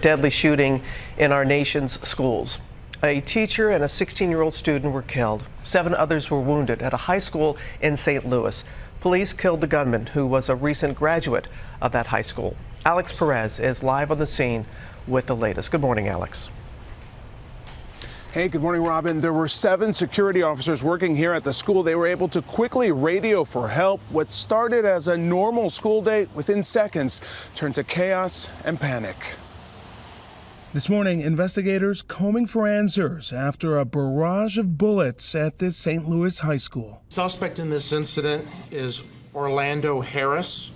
Deadly shooting in our nation's schools. A teacher and a 16-year-old student were killed. 7 others were wounded at a high school in St. Louis. Police killed the gunman, who was a recent graduate of that high school. Alex Perez is live on the scene with the latest. Good morning, Alex. Hey, good morning, Robin. There were 7 security officers working here at the school. They were able to quickly radio for help. What started as a normal school day within seconds turned to chaos and panic. This morning, investigators combing for answers after a barrage of bullets at this St. Louis high school. Suspect in this incident is Orlando Harris.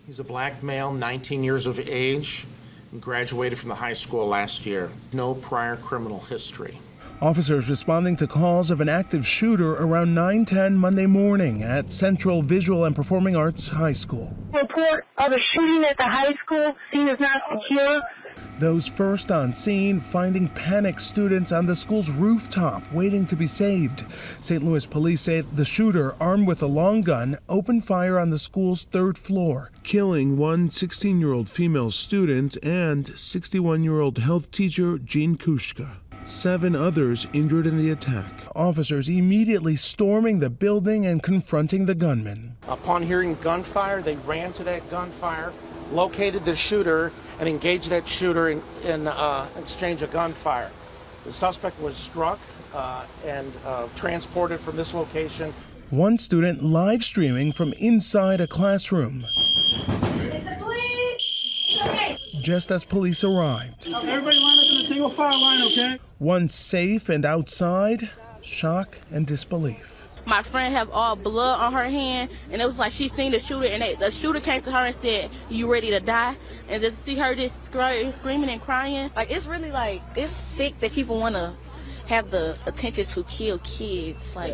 He's a black male, 19 years of age, and graduated from the high school last year. No prior criminal history. Officers responding to calls of an active shooter around 9:10 Monday morning at Central Visual and Performing Arts High School. Report of a shooting at the high school. Scene is not secure. Those first on scene finding panicked students on the school's rooftop waiting to be saved. St. Louis police say the shooter, armed with a long gun, opened fire on the school's 3rd floor, killing one 16-year-old female student and 61-year-old health teacher Jean Kushka. 7 others injured in the attack. Officers immediately storming the building and confronting the gunman. Upon hearing gunfire, they ran to that gunfire, located the shooter, and engaged that shooter in exchange of gunfire. The suspect was struck and transported from this location. One student live streaming from inside a classroom. It's the police! Okay. Just as police arrived. Everybody line up in a single file line, okay? One safe and outside, shock and disbelief. My friend have all blood on her hand, and it was like she seen the shooter, and the shooter came to her and said, "You ready to die?" And to see her just screaming and crying, like it's really like it's sick that people want to have the attention to kill kids. Like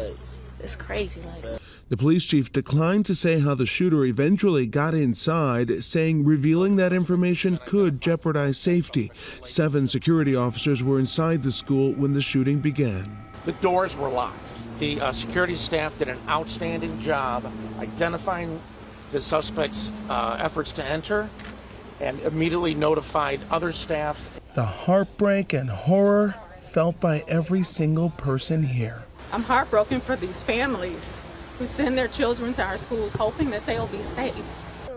it's crazy. Like the police chief declined to say how the shooter eventually got inside, saying revealing that information could jeopardize safety. 7 security officers were inside the school when the shooting began. The doors were locked. The security staff did an outstanding job identifying the suspect's efforts to enter and immediately notified other staff. The heartbreak and horror felt by every single person here. I'm heartbroken for these families who send their children to our schools hoping that they'll be safe.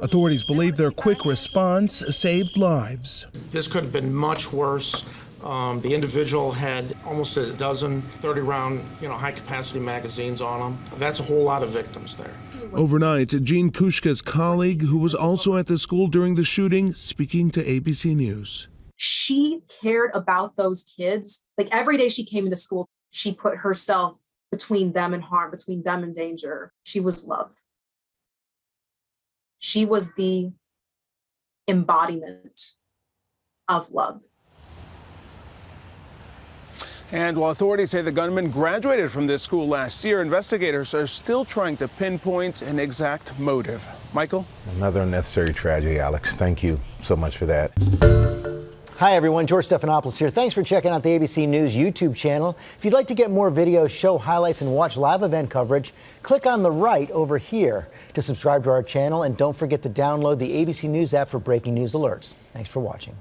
Authorities believe their quick response saved lives. This could have been much worse. The individual had almost a dozen 30-round, high-capacity magazines on him. That's a whole lot of victims there. Overnight, Jean Kushka's colleague, who was also at the school during the shooting, speaking to ABC News. She cared about those kids. Like every day she came into school, she put herself between them and harm, between them and danger. She was love. She was the embodiment of love. And while authorities say the gunman graduated from this school last year, investigators are still trying to pinpoint an exact motive. Michael? Another unnecessary tragedy, Alex. Thank you so much for that. Hi, everyone. George Stephanopoulos here. Thanks for checking out the ABC News YouTube channel. If you'd like to get more videos, show highlights, and watch live event coverage, click on the right over here to subscribe to our channel. And don't forget to download the ABC News app for breaking news alerts. Thanks for watching.